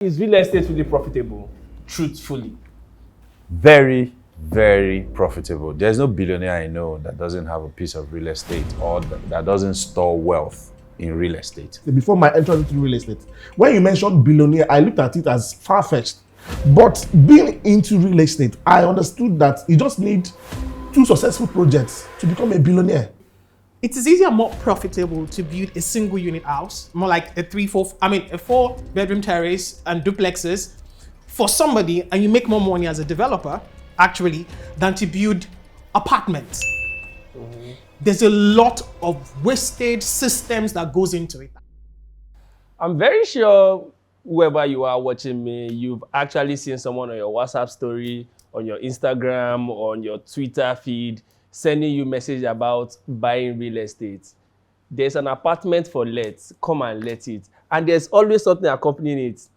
Is real estate really profitable? Truthfully. Very, very profitable. There's no billionaire I know that doesn't have a piece of real estate or that doesn't store wealth in real estate. Before my entrance into real estate, when you mentioned billionaire, I looked at it as far-fetched. But being into real estate, I understood that you just need 2 successful projects to become a billionaire. It is easier, more profitable to build a single unit house, more like a 4-bedroom terrace and duplexes for somebody, and you make more money as a developer, actually, than to build apartments. Mm-hmm. There's a lot of wasted systems that goes into it. I'm very sure whoever you are watching me, you've actually seen someone on your WhatsApp story, on your Instagram, on your Twitter feed, sending you message about buying real estate. There's an apartment for let, come and let it. And there's always something accompanying it.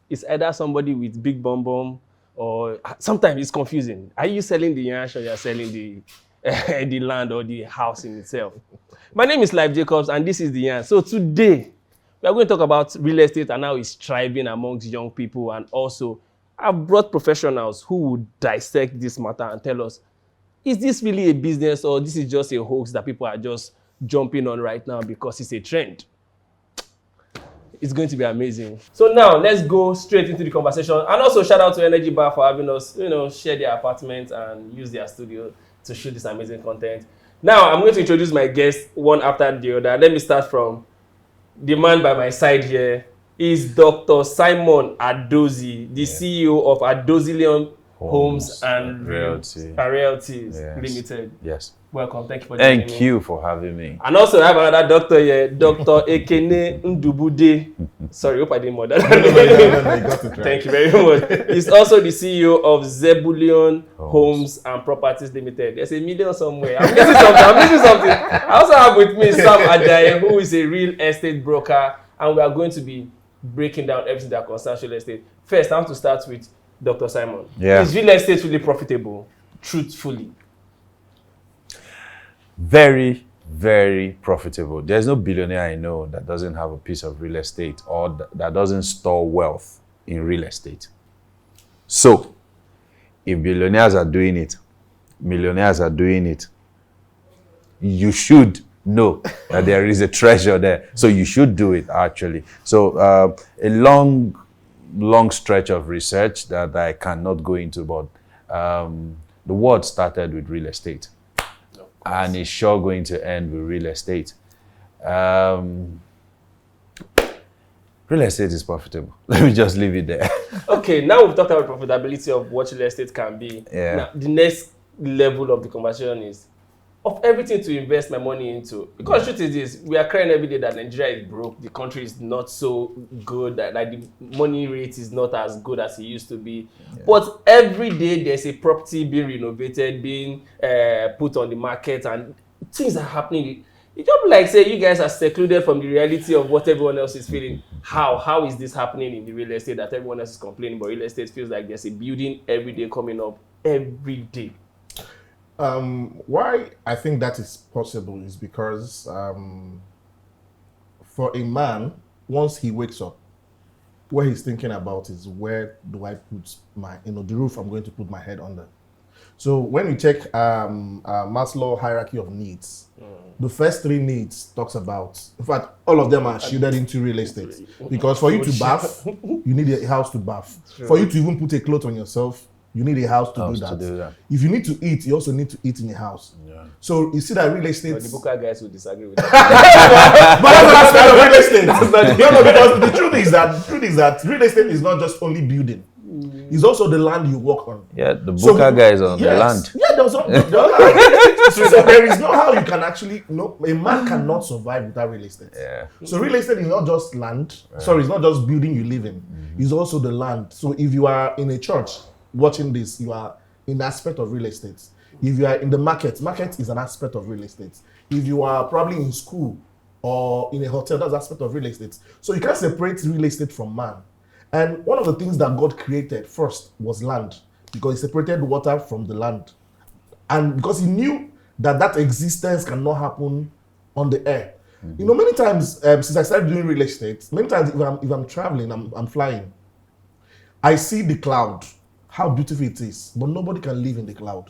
It's either somebody with big bum bum, or sometimes it's confusing. Are you selling the ranch or you're selling the the land or the house in itself? My name is Lyfe Jacobz and this is The Yarn. So today, we are going to talk about real estate and how it's thriving amongst young people. And also, I've brought professionals who will dissect this matter and tell us, is this really a business or this is just a hoax that people are just jumping on right now because it's a trend? It's going to be amazing. So now let's go straight into the conversation. And also shout out to Energy Bar for having us, share their apartment and use their studio to shoot this amazing content. Now I'm going to introduce my guests one after the other. Let me start from the man by my side here. Is Dr. Simon Adozi, the CEO of Adozillion Homes and Realty Limited. Yes. Welcome. Thank you for joining me. Thank you for having me. And also I have another doctor here, Dr. Ekene Ndubude. Sorry, hope I didn't murder that. No, you got it right. Thank you very much. He's also the CEO of Zebulon Homes and Properties Limited. There's a million somewhere. I'm missing something. I also have with me Sam Ajayi, who is a real estate broker, and we are going to be breaking down everything that concerns real estate. First, I want to start with Dr. Simon. Yeah. Is real estate really profitable? Truthfully. Very, very profitable. There's no billionaire I know that doesn't have a piece of real estate or that doesn't store wealth in real estate. So, if billionaires are doing it, millionaires are doing it, you should know that there is a treasure there. So you should do it, actually. So a long stretch of research that I cannot go into, but the world started with real estate. And it's sure going to end with real estate. Real estate is profitable. Let me just leave it there. Okay, now we've talked about profitability of what real estate can be. Yeah. Now, the next level of the conversation is of everything to invest my money into. Because the truth is this, we are crying every day that Nigeria is broke, the country is not so good, that like the money rate is not as good as it used to be. Yeah. But every day there's a property being renovated, being put on the market, and things are happening. It don't like say you guys are secluded from the reality of what everyone else is feeling. How is this happening in the real estate that everyone else is complaining, but real estate feels like there's a building every day coming up every day? Why I think that is possible is because for a man, once he wakes up, what he's thinking about is where do I put my, the roof I'm going to put my head under. So when you check Maslow's hierarchy of needs, the first 3 needs talks about, in fact, all of them are shielded into real estate. Because for you to bath, you need a house to bath. True. For you to even put a cloth on yourself, you need a house to do that. If you need to eat, you also need to eat in a house. Yeah. So you see that real estate. But the Booker guys will disagree with that. But that's not real estate. No, because the truth is that real estate is not just only building. It's also the land you work on. Yeah, the Booker guys on the land. Yeah, there's the land. So there is no how you can actually, a man cannot survive without real estate. Yeah. So real estate is not just land. Right. Sorry, it's not just building you live in. Mm-hmm. It's also the land. So if you are in a church watching this, you are in the aspect of real estate. If you are in the market is an aspect of real estate. If you are probably in school or in a hotel, that's an aspect of real estate. So you can't separate real estate from man. And one of the things that God created first was land, because he separated water from the land. And because he knew that existence cannot happen on the air. Mm-hmm. Many times since I started doing real estate, many times if I'm traveling, I'm flying. I see the cloud, how beautiful it is, but nobody can live in the cloud.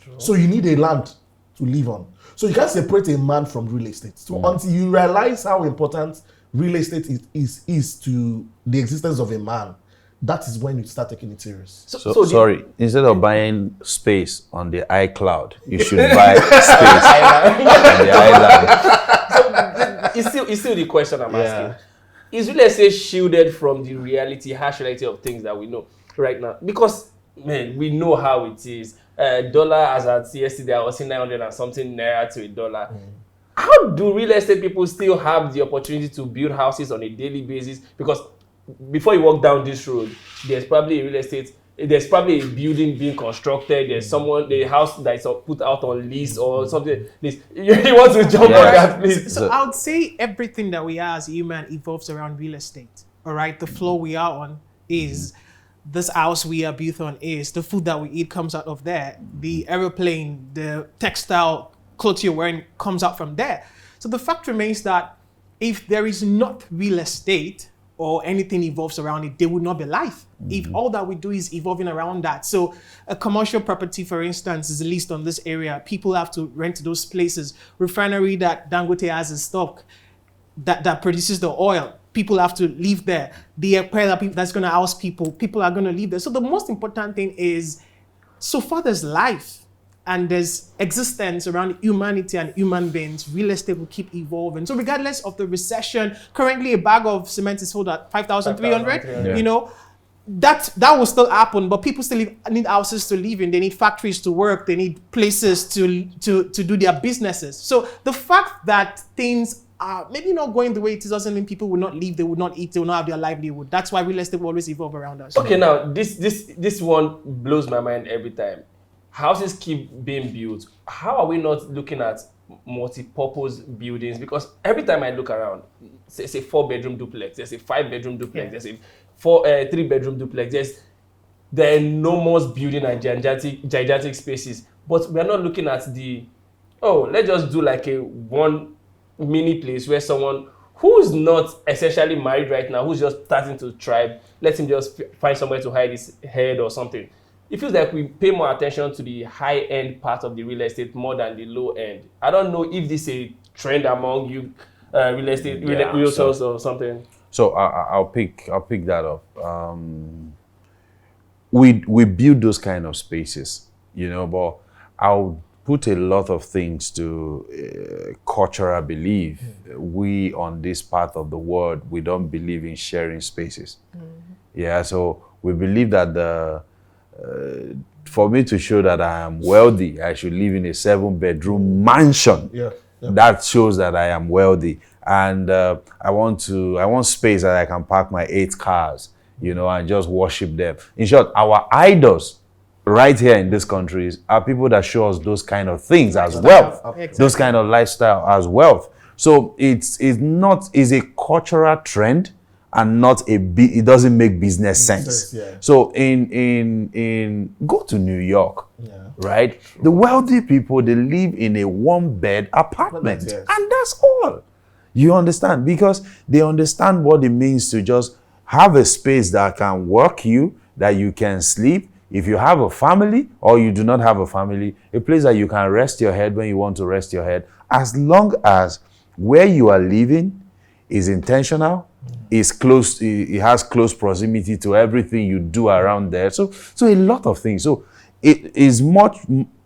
True. So you need a land to live on. So you can't separate a man from real estate. So until you realize how important real estate is to the existence of a man, that is when you start taking it serious. So sorry, instead of buying space on the iCloud, you should buy space on the island. So it's still the question I'm asking. Is real estate shielded from the harsh reality of things that we know right now? Because, man, we know how it is. Dollar, as at yesterday, I was seeing 900 and something naira to a dollar. How do real estate people still have the opportunity to build houses on a daily basis? Because before you walk down this road, there's probably a building being constructed. There's the house that is put out on lease or something. You want to jump on that, please? So I would say everything that we are as human evolves around real estate. All right, the floor we are on is this house we are built on is the food that we eat comes out of there. The aeroplane, the textile clothes you're wearing comes out from there. So the fact remains that if there is not real estate, or anything evolves around it, there would not be life. If all that we do is evolving around that. So a commercial property, for instance, is leased on this area. People have to rent those places. Refinery that Dangote has in stock that produces the oil, people have to live there. The airport that's going to house people are going to live there. So the most important thing is, so far there's life and there's existence around humanity and human beings, real estate will keep evolving. So regardless of the recession, currently a bag of cement is sold at 5,300. You know, that will still happen, but people still need houses to live in. They need factories to work. They need places to do their businesses. So the fact that things are maybe not going the way it is doesn't mean people will not live, they will not eat, they will not have their livelihood. That's why real estate will always evolve around us. Okay, now this one blows my mind every time. Houses keep being built. How are we not looking at multi-purpose buildings? Because every time I look around, there's a 4-bedroom duplex, there's a 5-bedroom duplex, there's a 3-bedroom duplex, there's the enormous building and gigantic spaces. But we're not looking at let's just do like a one mini place where someone who's not essentially married right now, who's just starting to thrive, let him just find somewhere to hide his head or something. It feels like we pay more attention to the high-end part of the real estate more than the low-end. I don't know if this is a trend among you real estate realtors or something. So I'll pick that up. We build those kind of spaces, but I'll put a lot of things to cultural belief. We on this part of the world, we don't believe in sharing spaces. So we believe that for me to show that I am wealthy, I should live in a 7-bedroom mansion. That shows that I am wealthy. And I want space that I can park my 8 cars, and just worship them. In short, our idols right here in this country are people that show us those kind of things as wealth, those kind of lifestyle as wealth. So it's a cultural trend and it doesn't make business sense. So in go to New York, right? The wealthy people, they live in a 1-bed apartment, and that's all. You understand? Because they understand what it means to just have a space that can work you, that you can sleep. If you have a family or you do not have a family, a place that you can rest your head when you want to rest your head, as long as where you are living is intentional, is close, it has close proximity to everything you do around there. So a lot of things. So it is much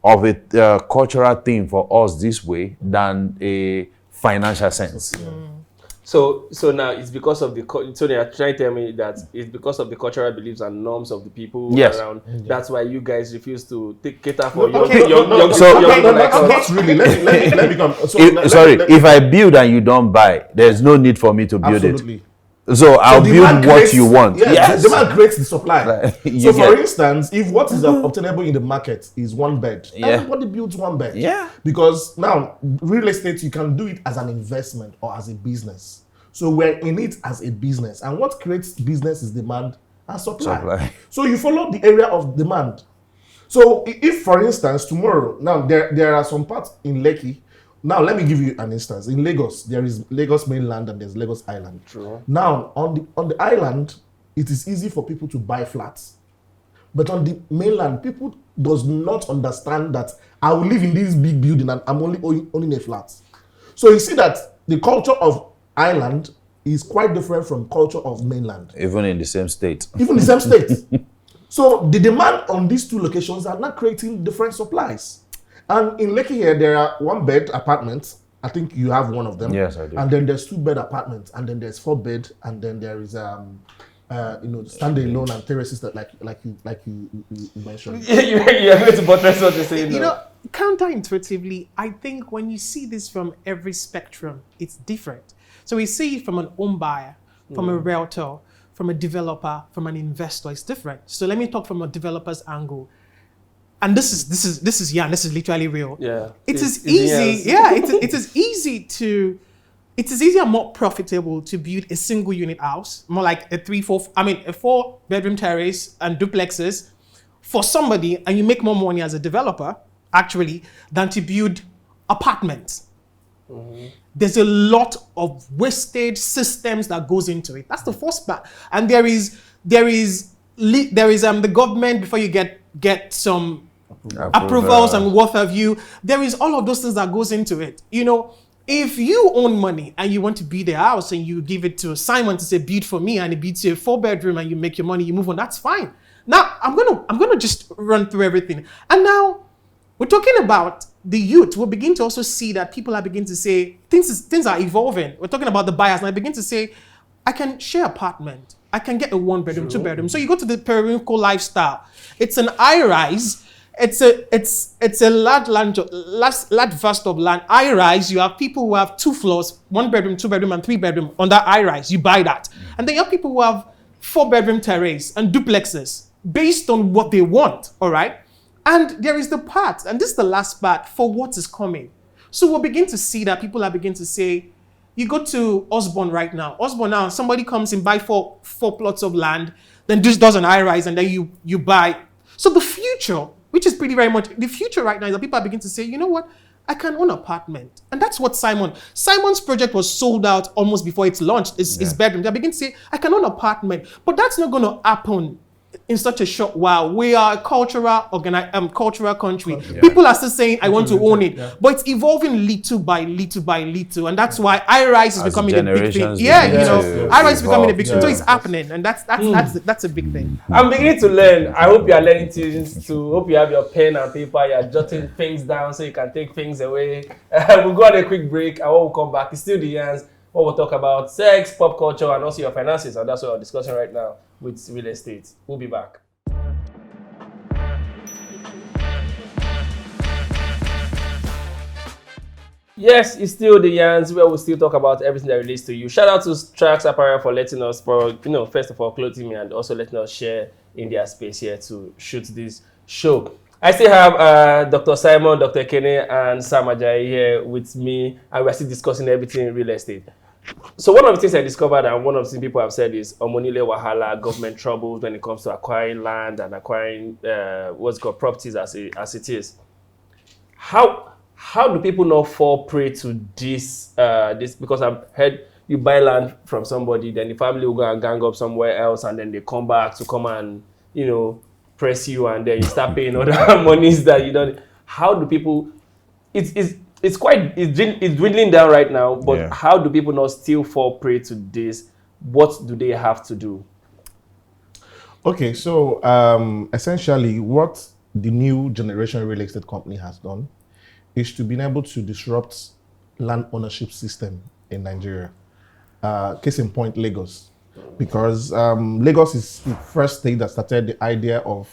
of a cultural thing for us this way than a financial sense. So now it's because of so they are trying to tell me that it's because of the cultural beliefs and norms of the people around. That's why you guys refuse to cater for young people like us. Not really. Let me come. If I build and you don't buy, there's no need for me to build it. So I'll build what you want. Yes. The demand creates the supply. So for instance, if what is obtainable in the market is 1 bed, everybody builds 1 bed. Because now, real estate, you can do it as an investment or as a business. So we're in it as a business. And what creates business is demand and supply. So you follow the area of demand. So if, for instance, tomorrow, now there are some parts in Lekki. Now, let me give you an instance. In Lagos, there is Lagos mainland and there's Lagos Island. True. Now, on the island, it is easy for people to buy flats. But on the mainland, people does not understand that I will live in this big building and I'm only owning a flat. So you see that the culture of island is quite different from culture of mainland. Even in the same state. Even the same state. So the demand on these two locations are not creating different supplies. And in Lekki here, there are 1-bed apartments. I think you have one of them. Yes, I do. And then there's 2-bed apartments, and then there's 4-bed, and then there is standalone and terraces that like you mentioned. You're going to buttress what you're saying. You know, counterintuitively, I think when you see this from every spectrum, it's different. So we see it from an home buyer, from a realtor, from a developer, from an investor. It's different. So let me talk from a developer's angle. And this is literally real. Yeah. It is easy. Yeah, it is easy and more profitable to build a single unit house, more like a 4-bedroom terrace and duplexes for somebody, and you make more money as a developer, actually, than to build apartments. Mm-hmm. There's a lot of wasted systems that goes into it. That's the first part. And there is the government, before you get some approvals and what have you, there is all of those things that goes into it. You know, if you own money and you want to build a house and you give it to Simon to say build for me, and he builds you a 4-bedroom and you make your money, you move on, that's fine. Now I'm gonna just run through everything. And now we're talking about the youth. We'll begin to also see that people are beginning to say things are evolving. We're talking about the buyers, and I begin to say, I can share apartment. I can get a 1-bedroom, 2-bedroom. So you go to the periwinkle lifestyle. It's an high-rise. It's a large vast of land. High-rise, you have people who have 2 floors, 1-bedroom, 2-bedroom, and 3-bedroom on that high-rise. You buy that. And then you have people who have 4-bedroom terrace and duplexes based on what they want, all right? And there is the part, and this is the last part, for what is coming. So we'll begin to see that people are beginning to say, you go to Osborne right now. Osborne now, somebody comes and buy four plots of land, then this does an high-rise, and then you buy. So the future, which is pretty very much, the future right now is that people are beginning to say, you know what? I can own an apartment. And that's what Simon's project was sold out almost before it's launched, his bedroom. They begin to say, I can own an apartment. But that's not going to happen in such a short while. We are a cultural country. Yeah. People are still saying, I want to own it. Yeah. But it's evolving little by little by little. And that's why high-rise is becoming a big thing. Yeah, high-rise is becoming a big thing. So it's happening. And that's a big thing. I'm beginning to learn. I hope you are learning to hope you have your pen and paper, you're jotting things down so you can take things away. We'll go on a quick break, and when we come back, it's still the Yans. We'll talk about sex, pop culture, and also your finances. And that's what we're discussing right now with real estate. We'll be back. Yes, it's still the Yans, where we'll still talk about everything that relates to you. Shout out to Trax Apparel for letting us, first of all, clothing me and also letting us share in their space here to shoot this show. I still have Dr. Simon, Dr. Ekene, and Sam Ajayi here with me, and we're still discussing everything in real estate. So one of the things I discovered, and one of the things people have said, is Omonile Wahala, government troubles when it comes to acquiring land and acquiring what's called properties as it is. How do people not fall prey to this? Because I've heard you buy land from somebody, then the family will go and gang up somewhere else, and then they come back to come and press you, and then you start paying other monies that you don't. How do people? It's dwindling down right now, but how do people not still fall prey to this? What do they have to do? Okay, so essentially what the new generation real estate company has done is to be able to disrupt land ownership system in Nigeria. Case in point, Lagos. Because Lagos is the first state that started the idea of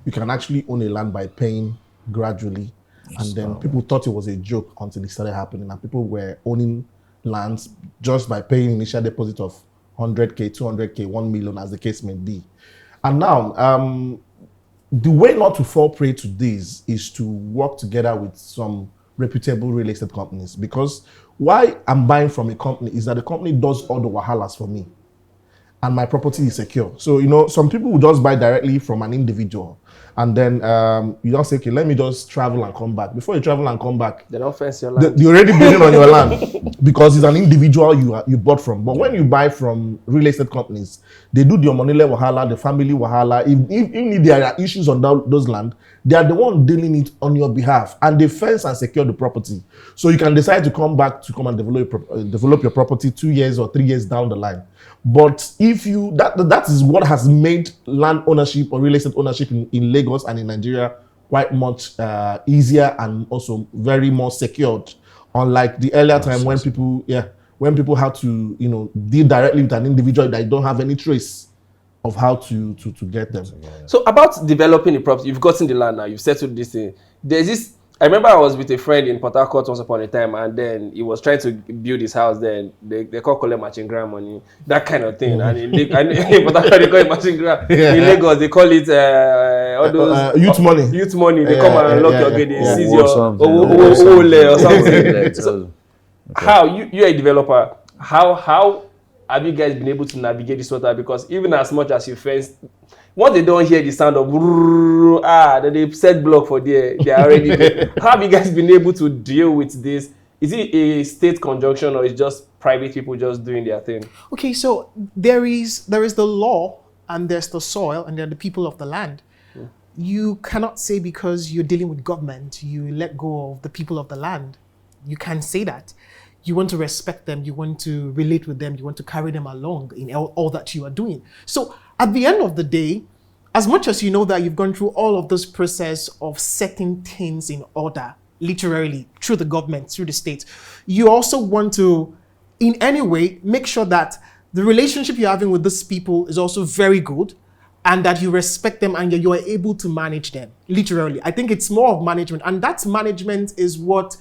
you can actually own a land by paying gradually. And then people thought it was a joke until it started happening, and people were owning lands just by paying initial deposit of 100K, 200K, 1 million, as the case may be. And now, the way not to fall prey to this is to work together with some reputable real estate companies, because why I'm buying from a company is that the company does all the wahalas for me, and my property is secure. So, some people will just buy directly from an individual. and then you don't say, okay, let me just travel and come back. Before you travel and come back, They don't fence your land. you're already building on your land because it's an individual you bought from. But when you buy from real estate companies, they do the money wahala, the family wahala. Even if there are issues on those land, they are the one dealing it on your behalf, and they fence and secure the property. So you can decide to come back to come and develop your property 2 years or 3 years down the line. But if you that is what has made land ownership or real estate ownership in Lagos and in Nigeria quite much easier and also very more secured, unlike the earlier time when people had to deal directly with an individual that you don't have any trace of how to get them. So about developing the property, you've gotten the land now, you've settled this thing. There's this. I remember I was with a friend in Port Harcourt once upon a time, and then he was trying to build his house. Then they call it matching grant money, that kind of thing. And in Port Harcourt they call it matching grant. In Lagos they call it all those youth money. Youth money. They come and unlock your gate, they seize your something. or something. So, how you're a developer? How have you guys been able to navigate this water? Because even as much as you fence, once they don't hear the sound of then they set block for there, they are already there. How have you guys been able to deal with this? Is it a state conjunction or is just private people just doing their thing? Okay, so there is the law, and there's the soil, and there are the people of the land. You cannot say because you're dealing with government, you let go of the people of the land. You can't say that. You want to respect them, you want to relate with them, you want to carry them along in all that you are doing. So at the end of the day, as much as you know that you've gone through all of this process of setting things in order, literally through the government, through the state, you also want to, in any way, make sure that the relationship you're having with these people is also very good, and that you respect them and you are able to manage them, literally. I think it's more of management, and that management is what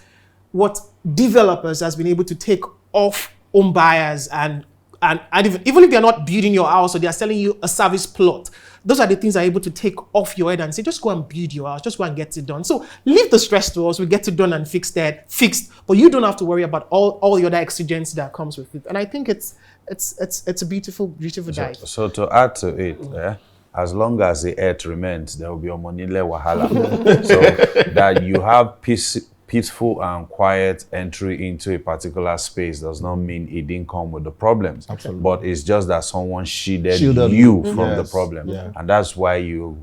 developers has been able to take off home buyers and even if they're not building your house or they're selling you a service plot, those are the things that are able to take off your head and say, just go and build your house, just go and get it done. So leave the stress to us, we get it done and fixed, but you don't have to worry about all the other exigencies that comes with it. And I think it's a beautiful dive. So to add to it, as long as the earth remains, there will be a monile wahala. So that you have peaceful and quiet entry into a particular space does not mean it didn't come with the problems. Absolutely. But it's just that someone shielded you from the problem. Yeah. And that's why you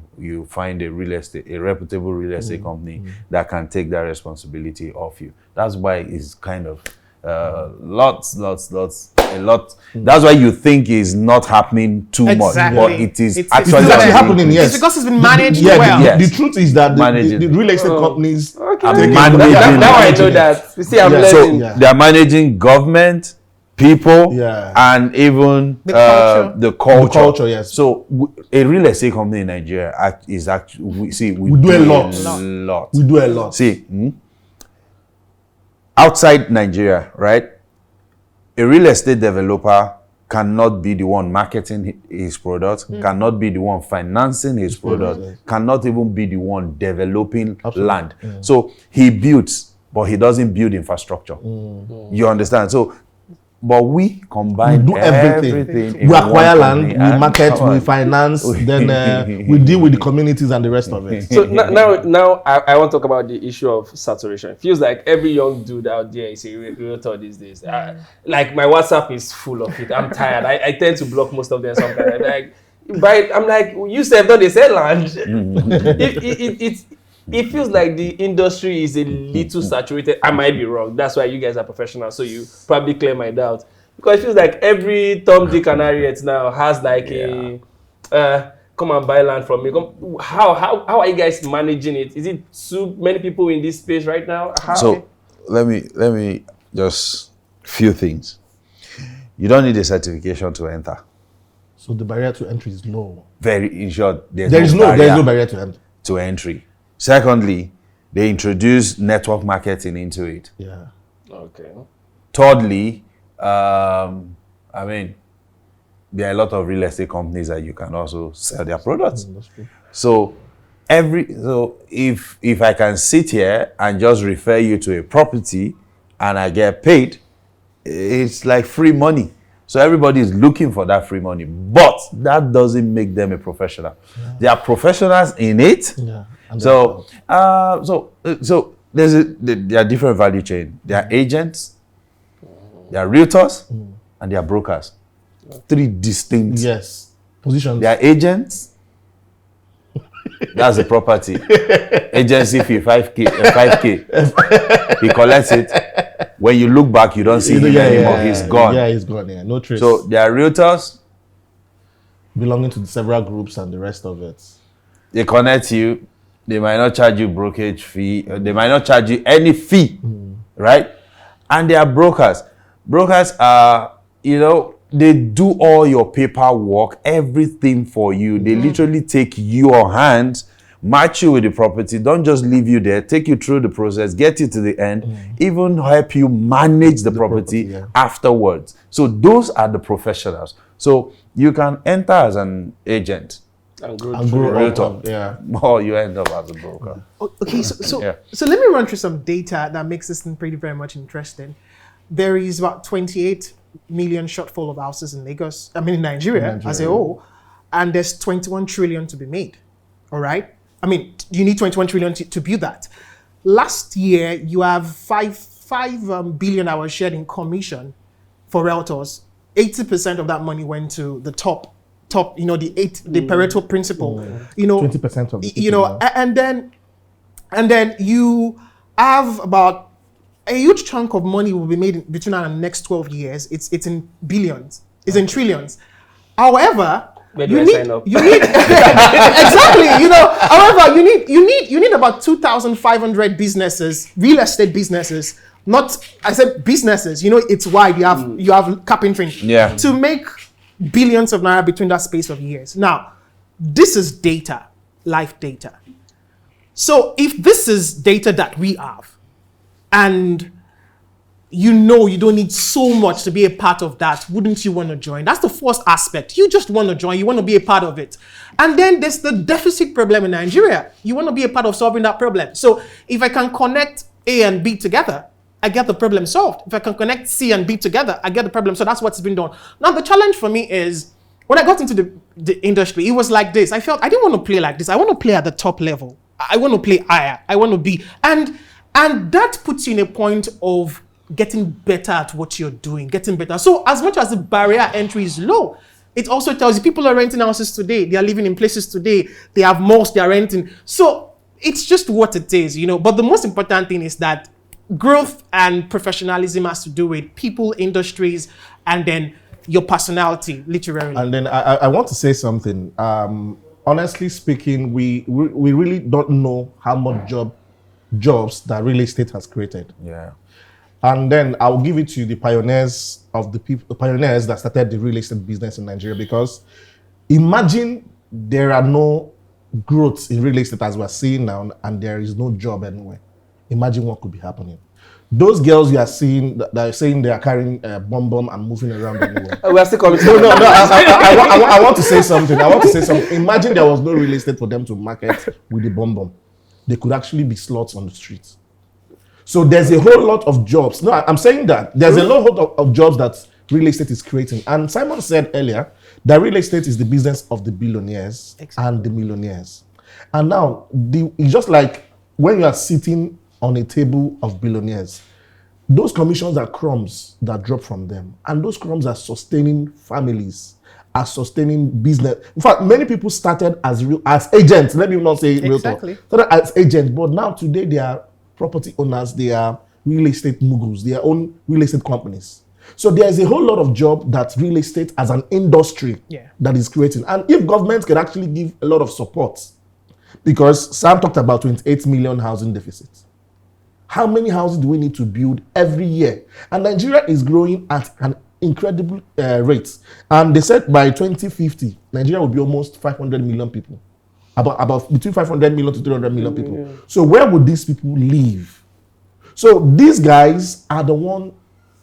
find a reputable real estate company that can take that responsibility off you. That's why it's kind of a lot. That's why you think is not happening too much, but it is actually happening. Yes, it's because it's been managed well. The truth is that the real estate companies are managing. Now I know that. You see, I'm learning. So they are managing government, people, and even the culture. Yes. So a real estate company in Nigeria is actually we do a lot. We do a lot. See, outside Nigeria, right? A real estate developer cannot be the one marketing his product, cannot be the one financing his product, cannot even be the one developing land. So he builds, but he doesn't build infrastructure. You understand? So, but we combine everything. We acquire land, we market, we finance, then we deal with the communities and the rest of it. So now I want to talk about the issue of saturation. It feels like every young dude out there is a realtor these days. Like my WhatsApp is full of it. I'm tired. I tend to block most of them sometimes. I'm like, you said don't they sell land? It feels like the industry is a little saturated. I might be wrong. That's why you guys are professionals, so you probably clear my doubt. Because it feels like every Tom, Dick, and Harriet now has like a come and buy land from me. How are you guys managing it? Is it too many people in this space right now? So let me just few things. You don't need a certification to enter. So the barrier to entry is low. Very in short, there is no barrier to entry. Secondly, they introduce network marketing into it. Yeah. Okay. Thirdly, there are a lot of real estate companies that you can also sell their products. That's true. So if I can sit here and just refer you to a property and I get paid, it's like free money. So everybody is looking for that free money, but that doesn't make them a professional. Yeah. They are professionals in it. Yeah. So there are different value chain. There are agents, there are realtors, and there are brokers. 3 distinct positions. There are agents. That's the property. Agency fee 5K. He collects it. When you look back, you don't see him anymore. He's gone. Yeah, he's gone. Yeah, no trace. So there are realtors belonging to the several groups and the rest of it. They connect you. They might not charge you brokerage fee. They might not charge you any fee, right? And there are brokers. Brokers are, they do all your paperwork, everything for you. They literally take your hands, match you with the property, don't just leave you there, take you through the process, get you to the end, even help you manage the property afterwards. So those are the professionals. So you can enter as an agent and grow realtor. Or you end up as a broker. Okay, so let me run through some data that makes this thing pretty very much interesting. There is about 28 million shortfall of houses in Lagos, in Nigeria as a whole, and there's 21 trillion to be made. All right? You need 21 trillion to build that. Last year, you have 5 billion that was shared in commission for realtors. 80% of that money went to the top, the Pareto principle. 20% of the people, and then you have about a huge chunk of money will be made between now and the next 12 years. It's in billions. It's in trillions. However, you need exactly. However, you need about 2,500 businesses, real estate businesses. I said businesses. It's wide. You have carpentry. Yeah. To make billions of naira between that space of years. Now, this is data, life data. So if this is data that we have, and you don't need so much to be a part of that, wouldn't you want to join? That's the first aspect. You just want to join. You want to be a part of it. And then there's the deficit problem in Nigeria. You want to be a part of solving that problem. So if I can connect A and B together, I get the problem solved. If I can connect C and B together, I get the problem. So that's what's been done. Now, the challenge for me is, when I got into the industry, it was like this. I felt I didn't want to play like this. I want to play at the top level. I want to play higher. I want to be... And that puts you in a point of getting better at what you're doing, getting better. So as much as the barrier entry is low, it also tells you people are renting houses today. They are living in places today. They have malls they are renting. So it's just what it is, But the most important thing is that growth and professionalism has to do with people, industries, and then your personality, literally. And then I want to say something. Honestly speaking, we really don't know how much jobs that real estate has created. Yeah. And then I'll give it to the pioneers that started the real estate business in Nigeria, because imagine there are no growth in real estate as we're seeing now, and there is no job anywhere. Imagine what could be happening. Those girls you are seeing that are saying they are carrying a bomb and moving around anywhere. We are still coming. I want to say something. Imagine there was no real estate for them to market with the bomb. They could actually be slots on the streets. So there's a whole lot of jobs. No, I'm saying that there's a lot of jobs that real estate is creating. And Simon said earlier that real estate is the business of the billionaires and the millionaires. And now it's just like when you are sitting on a table of billionaires, those commissions are crumbs that drop from them. And those crumbs are sustaining families, are sustaining business. In fact, many people started as agents. Let me not say realtor. Started as agents, but now today they are property owners. They are real estate moguls. They own real estate companies. So there is a whole lot of job that real estate as an industry that is creating. And if government can actually give a lot of support, because Sam talked about 28 million housing deficits. How many houses do we need to build every year? And Nigeria is growing at an incredible rate. And they said by 2050, Nigeria will be almost 500 million people. About between 500 million to 300 million people. So where would these people live? So these guys are the one,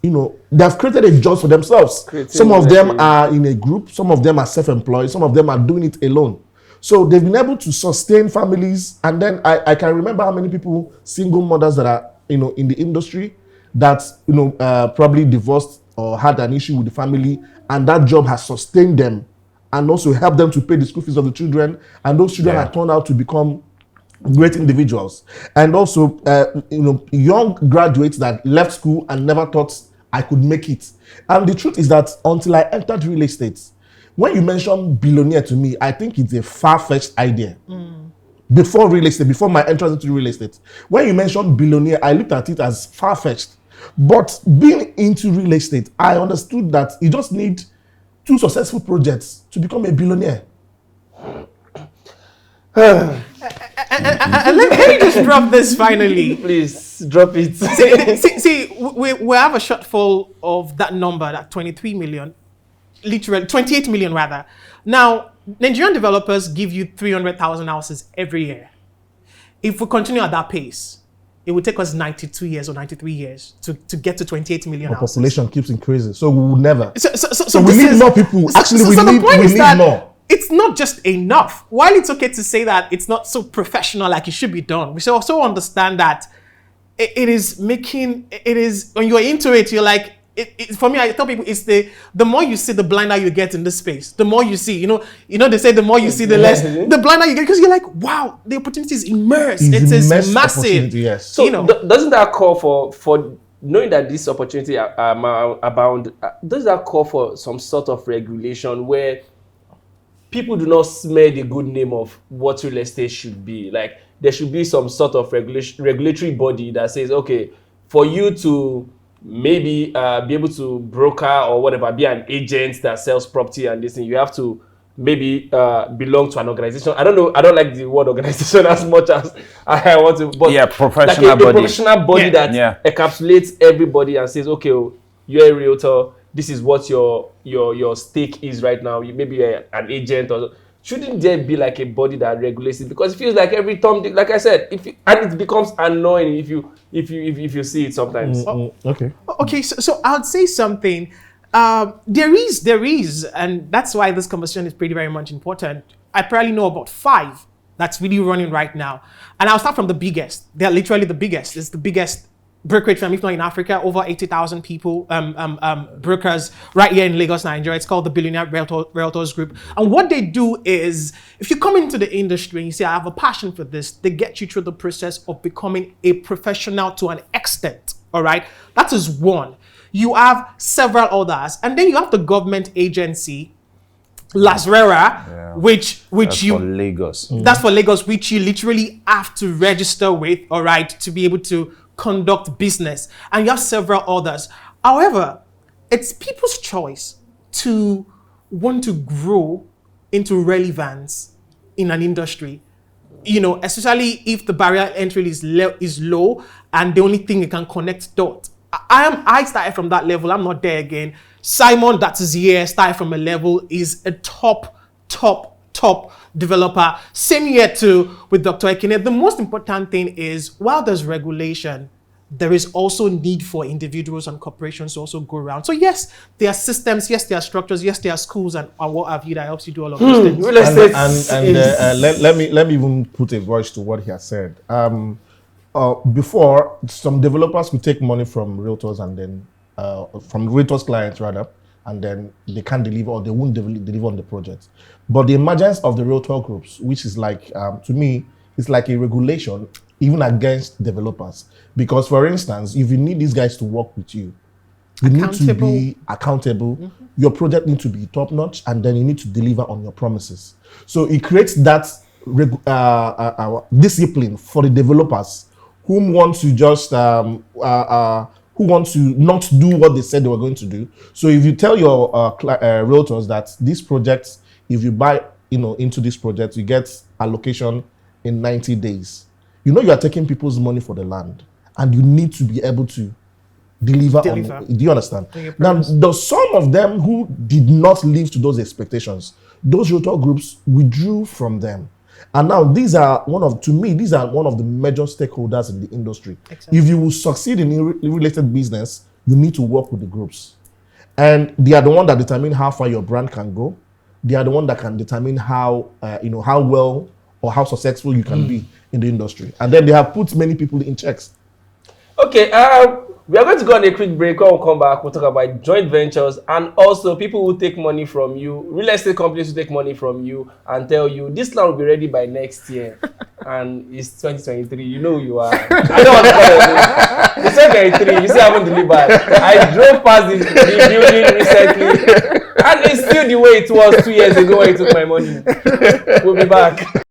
they have created a job for themselves. Some of them are in a group. Some of them are self-employed. Some of them are doing it alone. So they've been able to sustain families. And then I can remember how many people, single mothers that are, in the industry that, probably divorced or had an issue with the family, and that job has sustained them and also helped them to pay the school fees of the children, and those children have turned out to become great individuals. And also, young graduates that left school and never thought I could make it. And the truth is that until I entered real estate, when you mention billionaire to me, I think it's a far-fetched idea. Before real estate, before my entrance into real estate, when you mentioned billionaire, I looked at it as far-fetched. But being into real estate, I understood that you just need 2 successful projects to become a billionaire. And let me just drop this finally. Please drop it. See, we have a shortfall of that number, that 23 million, literally 28 million rather. Now, Nigerian developers give you 300,000 houses every year. If we continue at that pace, it would take us 92 years or 93 years to get to 28 million houses. Population keeps increasing, so we will never. So we need more people. Actually, we need more. It's not just enough. While it's okay to say that it's not so professional like it should be done, we should also understand that it is when you're into it, you're like, for me, I tell people it's the more you see, the blinder you get in this space. The more you see, they say the more you see, the less, the blinder you get, because you're like, wow, the opportunity is immense. It is massive. Yes. So doesn't that call for knowing that this opportunity abound? Does that call for some sort of regulation where people do not smear the good name of what real estate should be? Like, there should be some sort of regulatory body that says, okay, for you to maybe be able to broker or whatever, be an agent that sells property and this thing, you have to maybe belong to an organization. I don't know. I don't like the word organization as much as I want to. But professional body. A professional body that encapsulates everybody and says, okay, you're a realtor. This is what your stake is right now. You maybe you're an agent, or shouldn't there be like a body that regulates it? Because it feels like every time, like I said, and it becomes annoying if you see it sometimes. Okay. So I'll say something. There is, and that's why this conversation is pretty very much important. I probably know about 5 that's really running right now, and I'll start from the biggest. They're literally the biggest. It's the biggest brokerage firm, if not in Africa, over 80,000 people, brokers right here in Lagos, Nigeria. It's called the Billionaire Realtors Group. And what they do is, if you come into the industry and you say, I have a passion for this, they get you through the process of becoming a professional to an extent, all right? That is one. You have several others. And then you have the government agency, Lasrera, which that's you... for Lagos. That's for Lagos, which you literally have to register with, all right, to be able to conduct business, and you have several others. However, it's people's choice to want to grow into relevance in an industry, especially if the barrier entry is low and the only thing you can connect dots. I started from that level. I'm not there again. Simon, that is here, started from a level, is a top developer. Same year too with Dr. Ekene. The most important thing is, while there's regulation, there is also need for individuals and corporations to also go around. So yes, there are systems, yes, there are structures, yes, there are schools and what have you that helps you do all of those things. Let me even put a voice to what he has said. Before, some developers could take money from realtors and then from realtors clients rather, and then they can't deliver, or they won't deliver on the project. But the emergence of the realtor groups, which is like, to me, it's like a regulation even against developers. Because, for instance, if you need these guys to work with you, you need to be accountable. Mm-hmm. Your project needs to be top-notch, and then you need to deliver on your promises. So it creates that discipline for the developers who want to just who want to not do what they said they were going to do. So if you tell your realtors that these projects, if you buy into this project, you get allocation in 90 days. You are taking people's money for the land, and you need to be able to deliver. On. Do you understand? Now, there's some of them who did not live to those expectations. Those realtor groups withdrew from them. And now these are one of the major stakeholders in the industry. Exactly. If you will succeed in real estate business, you need to work with the groups. And they are the one that determine how far your brand can go. They are the one that can determine how well or how successful you can be in the industry. And then they have put many people in checks. Okay, We are going to go on a quick break. When we come back, we'll talk about joint ventures and also people who take money from you, real estate companies who take money from you and tell you this land will be ready by next year. And it's 2023. You know who you are. I don't want to call your name. It's 2023. You still haven't delivered. I drove past the building recently and it's still the way it was 2 years ago when you took my money. We'll be back.